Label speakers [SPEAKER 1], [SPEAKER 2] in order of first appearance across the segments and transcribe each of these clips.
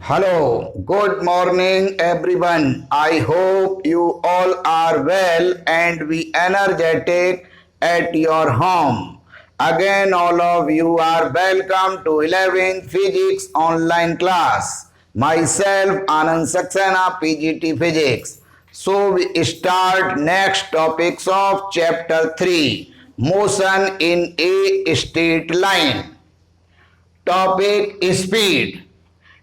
[SPEAKER 1] Hello, good morning everyone. I hope you all are well and be energetic at your home. Again, all of you are welcome to 11th Physics online class. Myself, Anand Saxena, PGT Physics. So we start next topics of chapter 3, motion in a straight line. Topic speed.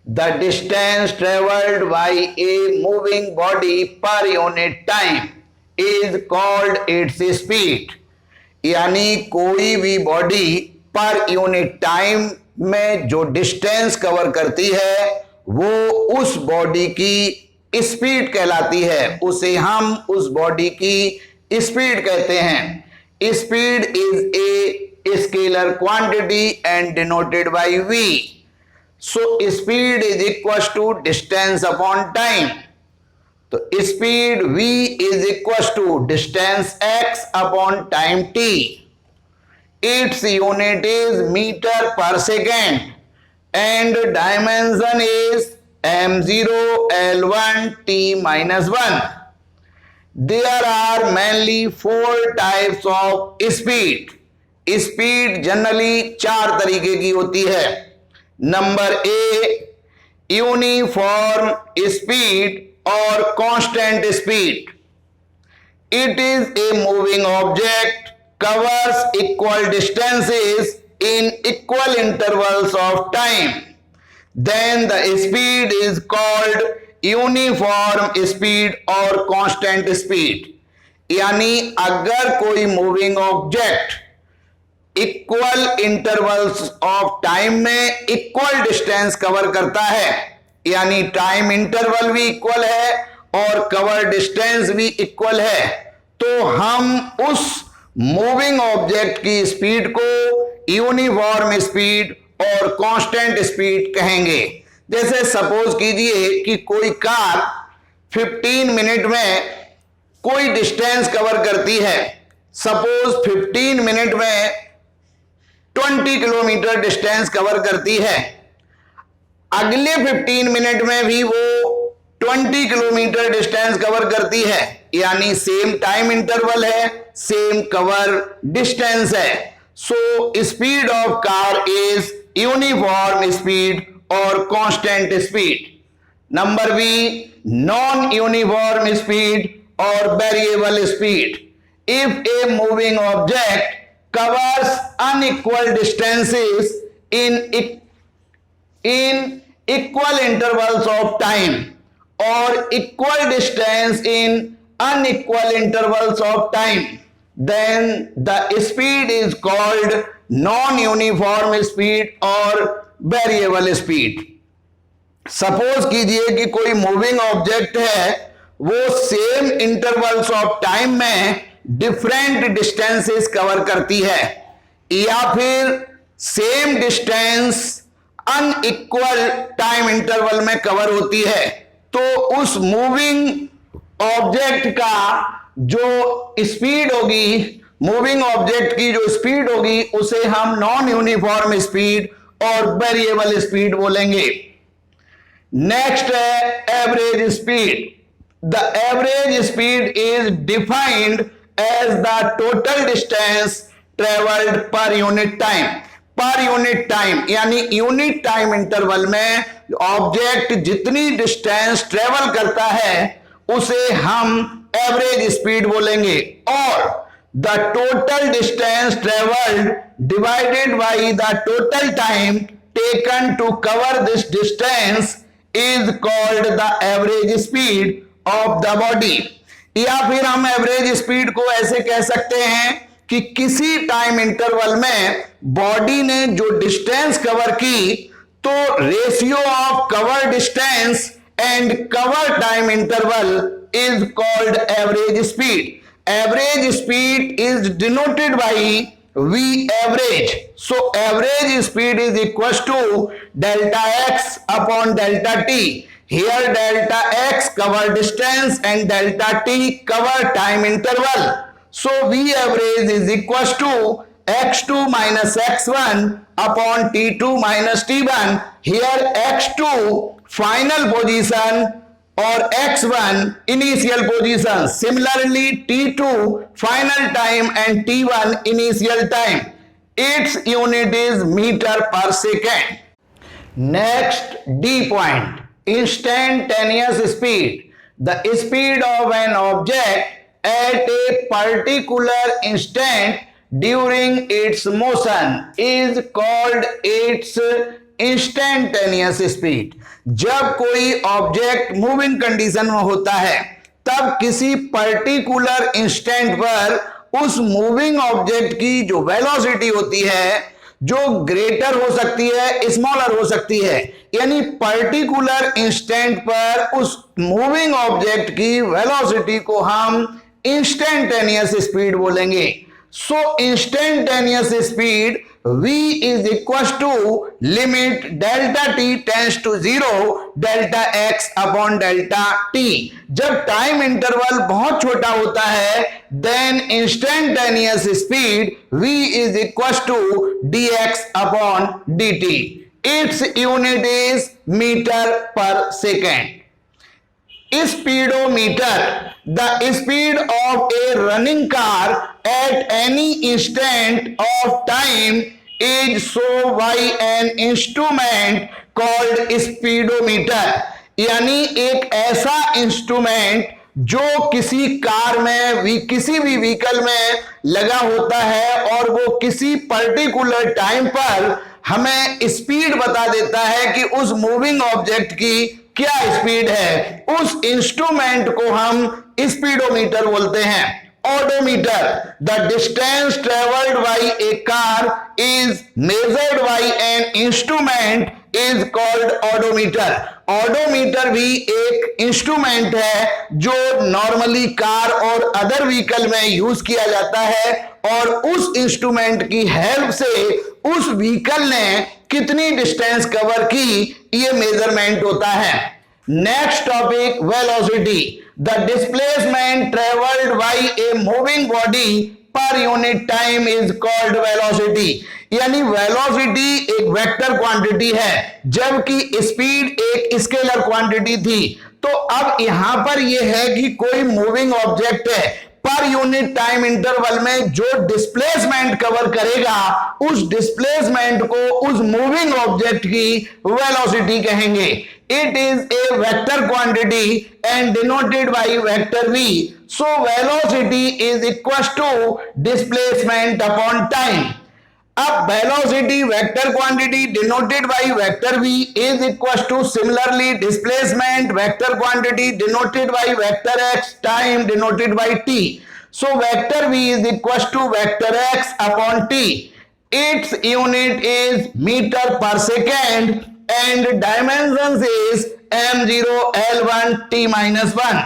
[SPEAKER 1] The distance traveled by a moving body per unit time is called its speed. यानी कोई भी body पर unit time में जो distance cover करती है वो उस बॉडी की स्पीड कहलाती है, उसे हम उस बॉडी की स्पीड कहते हैं। Speed is a scalar quantity and denoted bye v. So speed is equals to distance upon time. तो speed v is equals to distance x upon time t. Its unit is meter per second and dimension is m0 l1 t minus 1. There are mainly four types of speed. Speed generally चार तरीके की होती है। Number A, uniform speed और constant speed. It is a moving object covers equal distances in equal intervals of time. Then the speed is called uniform speed और constant speed. यानी अगर कोई moving object equal intervals of time में equal distance cover करता है, यानी time interval भी equal है और कवर डिस्टेंस भी इक्वल है, तो हम उस मूविंग ऑब्जेक्ट की स्पीड को यूनिफॉर्म स्पीड और कांस्टेंट स्पीड कहेंगे. जैसे सपोज कीजिए कि कोई कार 15 मिनट में कोई डिस्टेंस कवर करती है. सपोज 15 मिनट में 20 किलोमीटर डिस्टेंस कवर करती है. अगले 15 मिनट में भी वो 20 किलोमीटर डिस्टेंस कवर करती है, यानी सेम टाइम इंटरवल है, सेम कवर डिस्टेंस है. So speed of car is uniform speed और constant speed. Number B, non uniform speed और variable speed. If a moving object covers unequal distances in equal intervals of time or equal distance in unequal intervals of time, then the speed is called non-uniform speed or variable speed. Suppose कीजिए कि कोई moving object है, वो same intervals of time में different distances cover करती है, या फिर same distance unequal time interval में कवर होती है, तो उस मूविंग ऑब्जेक्ट का जो स्पीड होगी, मूविंग ऑब्जेक्ट की जो स्पीड होगी, उसे हम नॉन यूनिफॉर्म स्पीड और वेरिएबल स्पीड बोलेंगे. नेक्स्ट है average speed. The average speed is defined as the total distance traveled per unit time. पर यूनिट टाइम यानी यूनिट टाइम इंटरवल में ऑब्जेक्ट जितनी डिस्टेंस ट्रेवल करता है उसे हम एवरेज स्पीड बोलेंगे. और the total distance travelled divided by the total time taken to cover this distance is called the average speed of the body. या फिर हम एवरेज स्पीड को ऐसे कह सकते हैं कि किसी टाइम इंटरवल में बॉडी ने जो डिस्टेंस कवर की, तो ratio of cover distance and cover time interval is called average speed. Average speed is denoted by v average. So average speed is equals to delta x upon delta t. Here delta x cover distance and delta t cover time interval. So v average is equals to x2 minus x1 upon t2 minus t1. Here x2 final position or x1 initial position. Similarly t2 final time and t1 initial time. Its unit is meter per second. Next, D point, instantaneous speed. The speed of an object at a particular instant during its motion is called its instantaneous speed. जब कोई object moving condition में होता है तब किसी particular instant पर उस moving object की जो वेलोसिटी होती है जो ग्रेटर हो सकती है, स्मॉलर हो सकती है, यानी पर्टिकुलर इंस्टेंट पर उस मूविंग ऑब्जेक्ट की वेलोसिटी को हम इंस्टेंटेनियस स्पीड बोलेंगे. So instantaneous speed v is equals to limit delta t tends to 0 delta x upon delta t. जब टाइम इंटरवल बहुत छोटा होता है then instantaneous speed v is equals to dx upon dt. Its unit is meter per second. Speedometer, the speed of a running car at any instant of time is shown by an instrument called speedometer. यानी एक ऐसा instrument जो किसी car में किसी भी vehicle में लगा होता है और वो किसी पर्टिकुलर टाइम पर हमें स्पीड बता देता है कि उस मूविंग ऑब्जेक्ट की क्या स्पीड है. उस इंस्ट्रूमेंट को हम स्पीडोमीटर बोलते हैं. Odometer, the distance travelled by A car is measured by an instrument is called odometer. Odometer भी एक इंस्ट्रूमेंट है जो नॉर्मली कार और अदर व्हीकल में यूज किया जाता है और उस इंस्ट्रूमेंट की हेल्प से उस व्हीकल ने कितनी डिस्टेंस कवर की ये मेजरमेंट होता है. Next topic, velocity. The displacement travelled by a moving body पर unit time is called velocity. यानी वेलोसिटी एक वेक्टर क्वांटिटी है जबकि स्पीड एक स्केलर क्वांटिटी थी. तो अब यहां पर यह है कि कोई मूविंग ऑब्जेक्ट है, पर यूनिट टाइम इंटरवल में जो डिस्प्लेसमेंट कवर करेगा उस डिस्प्लेसमेंट को उस मूविंग ऑब्जेक्ट की वेलोसिटी कहेंगे. It is a vector quantity and denoted by vector v. So velocity is equal to displacement upon time. अब velocity vector quantity denoted by vector v is equal to similarly displacement vector quantity denoted by vector x time denoted by t. So vector v is equal to vector x upon t. Its unit is meter per second and dimensions is m0 l1 t minus 1.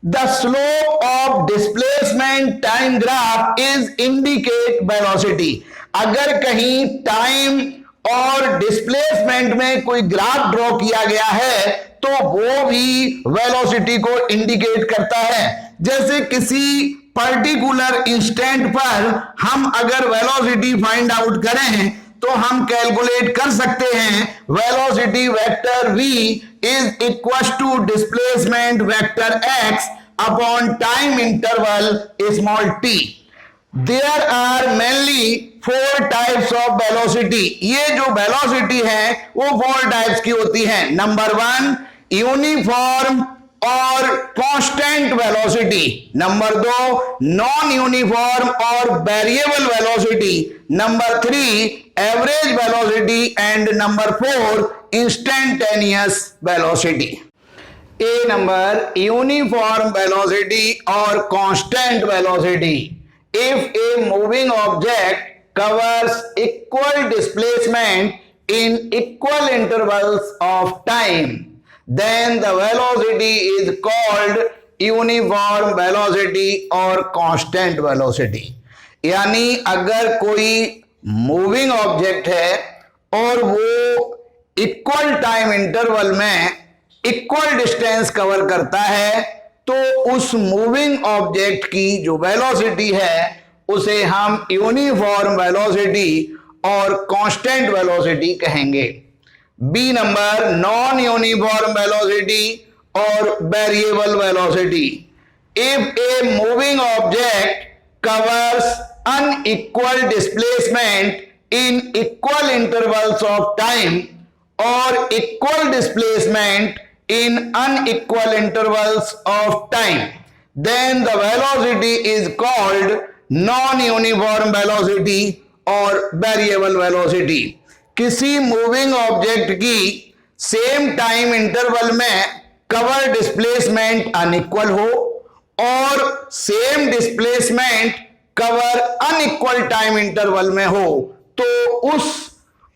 [SPEAKER 1] The slope of displacement time graph is indicate velocity. अगर कहीं time और displacement में कोई graph draw किया गया है तो वो भी वेलोसिटी को इंडिकेट करता है. जैसे किसी पर्टिकुलर इंस्टेंट पर हम अगर वेलोसिटी फाइंड आउट करें तो हम कैलकुलेट कर सकते हैं velocity vector v is equal to displacement vector x upon time interval small t. There are mainly 4 types of velocity. ये जो velocity है वो 4 types की होती है. नंबर 1 यूनिफॉर्म और constant velocity. Number 2 non uniform और variable velocity. Number 3 average velocity and number 4 instantaneous velocity. A number uniform velocity और constant velocity. If a moving object covers equal displacement in equal intervals of time, then the velocity is called uniform velocity or constant velocity. यानी अगर कोई moving object है और वो equal time interval में equal distance cover करता है तो उस मूविंग ऑब्जेक्ट की जो वेलोसिटी है उसे हम यूनिफॉर्म वेलोसिटी और कांस्टेंट वेलोसिटी कहेंगे। B number non uniform velocity और variable velocity. If a moving object covers unequal displacement in equal intervals of time or equal displacement in unequal intervals of time, then the velocity is called non-uniform velocity और variable velocity। किसी moving object की same time interval में cover displacement unequal हो और same displacement cover unequal time interval में हो तो उस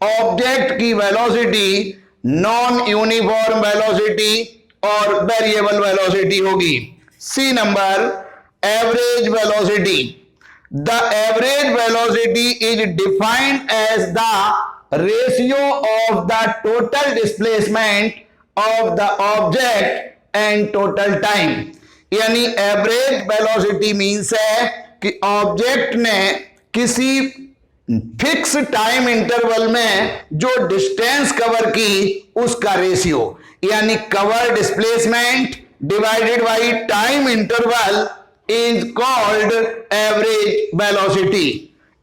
[SPEAKER 1] ऑब्जेक्ट की वेलोसिटी नॉन यूनिफॉर्म वेलोसिटी और वेरिएबल वेलोसिटी होगी। C number average velocity. The average velocity is defined as the ratio of the total displacement of the object and total time. यानी average velocity means है कि object ने किसी fix time interval में जो distance cover की उसका ratio, यानी cover displacement divided by time interval is called average velocity.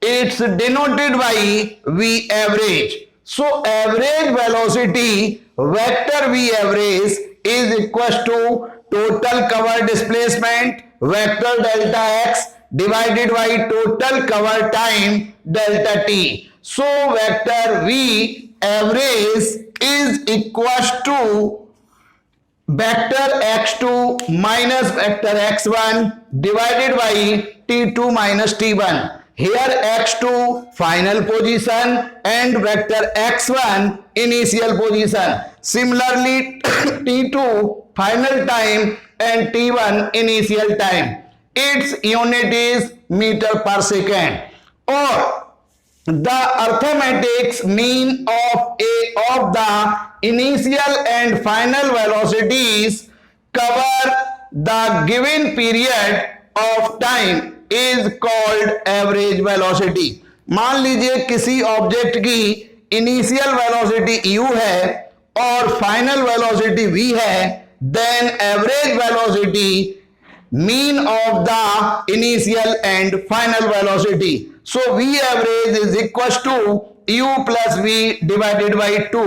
[SPEAKER 1] It's denoted by V average. So average velocity vector V average is equal to total cover displacement vector delta x divided by total cover time delta t. So vector v average is equals to vector x2 minus vector x1 divided by t2 minus t1. Here x2 final position and vector x1 initial position. Similarly t2 final time and t1 initial time. Its unit is meter per second. Or the arithmetic mean of the initial and final velocities cover the given period of time is called average velocity। मान लीजिए किसी object की initial velocity u है और final velocity v है, then average velocity mean of the initial and final velocity. So v average is equals to u plus v divided by 2.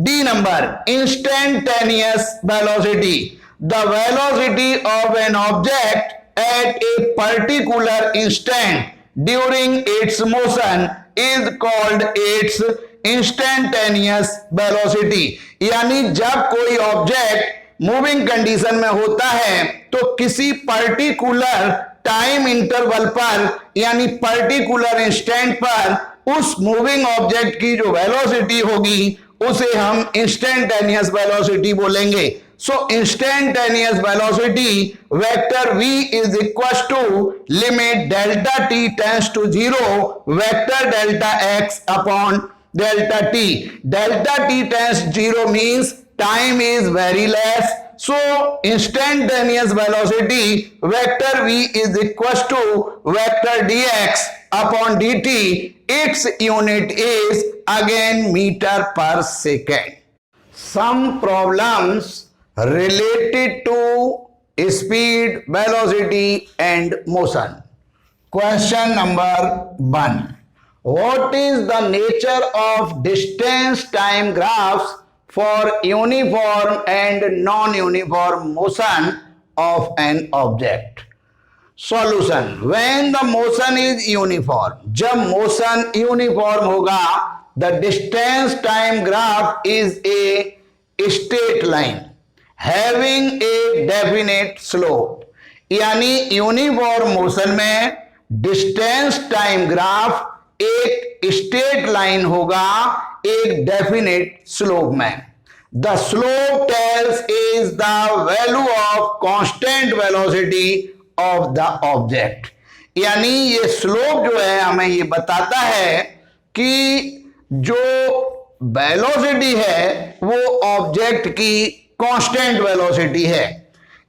[SPEAKER 1] D number instantaneous velocity. The velocity of an object at a particular instant during its motion is called its instantaneous velocity। यानी जब कोई object moving condition में होता है तो किसी particular time interval पर यानी पर्टिकुलर इंस्टेंट पर उस मूविंग ऑब्जेक्ट की जो वेलोसिटी होगी उसे हम इंस्टेंटेनियस वेलोसिटी बोलेंगे। So instantaneous velocity vector v is equal to limit delta t tends to 0 vector delta x upon delta t। delta t tends 0 means time is very less, so instantaneous velocity vector v is equals to vector dx upon dt. Its unit is again meter per second. Some problems related to speed, velocity and motion. Question number 1. What is the nature of distance time graphs for uniform and non-uniform motion of an object? Solution. When the motion is uniform, जब motion uniform होगा, the distance time graph is a straight line having a definite slope। यानी uniform motion में distance time graph एक straight line होगा एक definite slope में। The slope tells is the value of constant velocity of the object. यानी ये slope जो है हमें ये बताता है कि जो वेलोसिटी है वो ऑब्जेक्ट की कांस्टेंट वेलोसिटी है।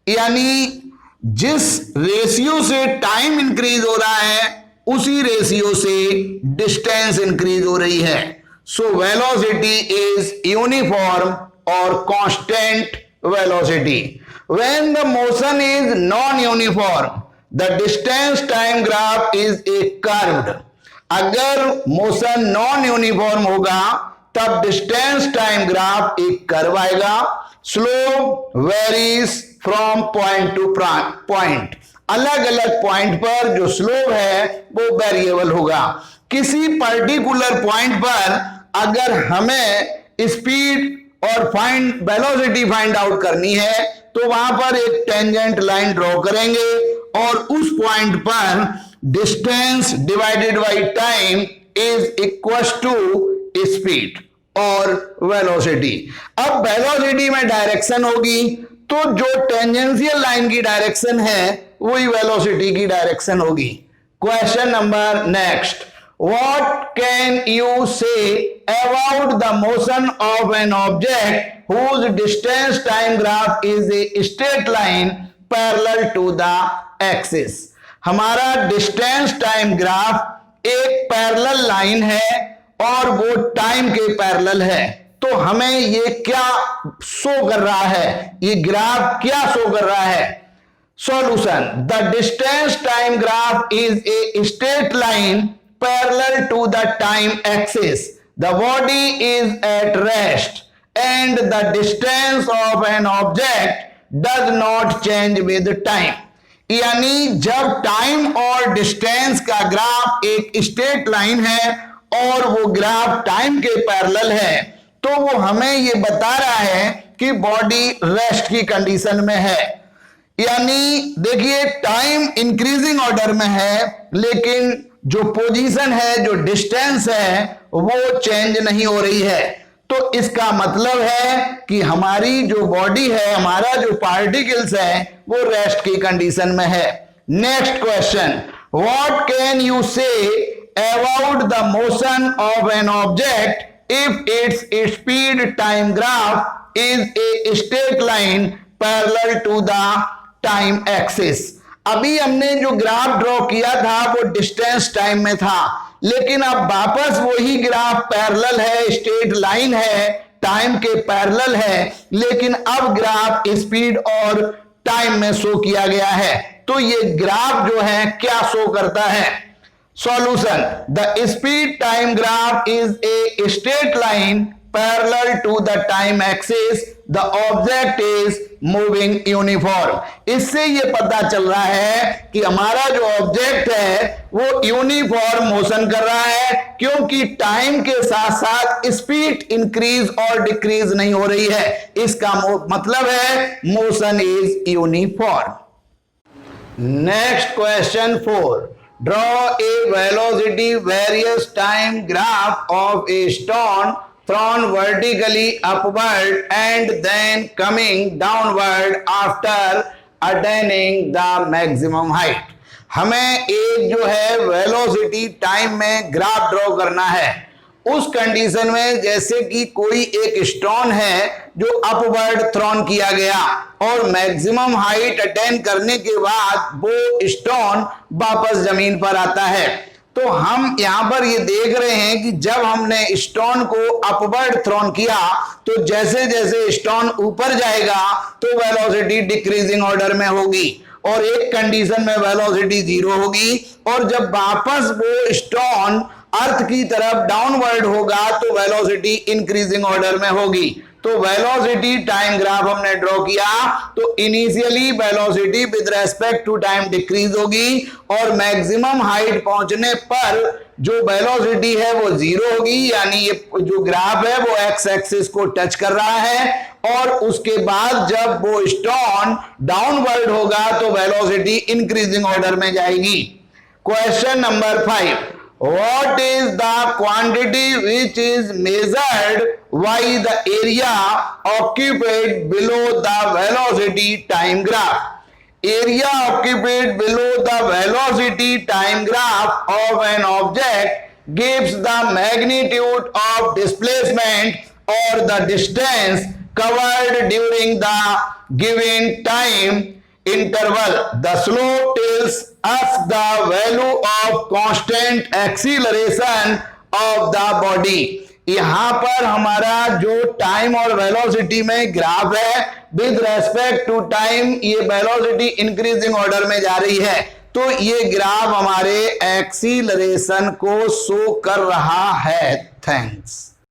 [SPEAKER 1] यानी जिस रेशियो से टाइम इंक्रीज हो रहा है उसी रेशियो से डिस्टेंस इंक्रीज हो रही है। सो वेलोसिटी इज यूनिफॉर्म और constant velocity. When the motion is non uniform the distance time graph is A curved. अगर मोशन नॉन यूनिफॉर्म होगा तब डिस्टेंस टाइम ग्राफ एक कर्व आएगा। Slope varies from point two point. अलग अलग point पर जो स्लोप है वो वेरिएबल होगा। किसी पर्टिकुलर पॉइंट पर अगर हमें स्पीड और वेलोसिटी फाइंड आउट करनी है तो वहां पर एक टेंजेंट लाइन ड्रॉ करेंगे और उस पॉइंट पर distance divided by time is equal to speed और वेलोसिटी। अब वेलोसिटी में डायरेक्शन होगी तो जो टेंजेंशियल लाइन की डायरेक्शन है वही वेलोसिटी की डायरेक्शन होगी। Question number next, what can you say about the motion of an object whose distance time graph is a straight line parallel to the axis. हमारा distance time graph एक parallel line है और वो time के parallel है। तो हमें ये क्या शो कर रहा है, ये ग्राफ क्या शो कर रहा है? Solution, the distance time graph is a straight line parallel to the time axis. The body is at rest and the distance of an object does not change with time. यानी जब time और distance का graph एक straight line है और वो graph time के parallel है तो वो हमें ये बता रहा है कि बॉडी रेस्ट की कंडीशन में है। यानी देखिए टाइम इंक्रीजिंग ऑर्डर में है लेकिन जो पोजीशन है, जो डिस्टेंस है वो चेंज नहीं हो रही है। तो इसका मतलब है कि हमारी जो बॉडी है, हमारा जो पार्टिकल्स है वो रेस्ट की कंडीशन में है। Next question, what can you से about the motion of an object if its speed time graph is a straight line parallel to the time axis। अभी हमने जो ग्राफ ड्रॉ किया था वो डिस्टेंस टाइम में था, लेकिन अब वापस वही ग्राफ पैरेलल है, स्ट्रेट लाइन है, टाइम के पैरेलल है, लेकिन अब ग्राफ स्पीड और टाइम में शो किया गया है। तो ये ग्राफ जो है क्या शो करता है? Solution, the speed time graph is a straight line parallel to the time axis. The object is moving uniform. इससे ये पता चल रहा है कि हमारा जो ऑब्जेक्ट है वो यूनिफॉर्म मोशन कर रहा है क्योंकि टाइम के साथ साथ स्पीड इंक्रीज और डिक्रीज नहीं हो रही है। इसका मतलब है motion is uniform. Next question 4, draw a velocity various time graph of a stone thrown vertically upward and then coming downward after attaining the maximum height। हमें एक जो है वेलोसिटी टाइम में ग्राफ ड्रॉ करना है उस कंडीशन में जैसे कि कोई एक स्टोन है जो अपवर्ड थ्रोन किया गया और मैक्सिमम हाइट अटेन करने के बाद वो स्टोन वापस जमीन पर आता है। तो हम यहां पर ये देख रहे हैं कि जब हमने स्टोन को अपवर्ड थ्रोन किया तो जैसे जैसे स्टोन ऊपर जाएगा तो वेलोसिटी डिक्रीजिंग ऑर्डर में होगी और एक कंडीशन में वेलोसिटी 0 होगी और जब वापस वो स्टोन अर्थ की तरफ डाउनवर्ड होगा तो वेलोसिटी इंक्रीजिंग ऑर्डर में होगी। तो वेलोसिटी टाइम ग्राफ हमने ड्रॉ किया तो initially velocity with respect to time decrease होगी और मैक्सिमम हाइट पहुंचने पर जो वेलोसिटी है वो 0 होगी। यानी ये जो ग्राफ है वो एक्स एक्सिस को टच कर रहा है और उसके बाद जब वो स्टोन डाउनवर्ड होगा तो वेलोसिटी इंक्रीजिंग ऑर्डर में जाएगी। Question number 5, what is the quantity which is measured by the area occupied below the velocity time graph? Area occupied below the velocity time graph of an object gives the magnitude of displacement or the distance covered during the given time interval. The slope tells us the value of constant acceleration of the body. यहां पर हमारा जो time और velocity में graph है, with respect to time ये velocity increasing order में जा रही है, तो ये ग्राफ हमारे एक्सीलरेशन को शो कर रहा है। थैंक्स।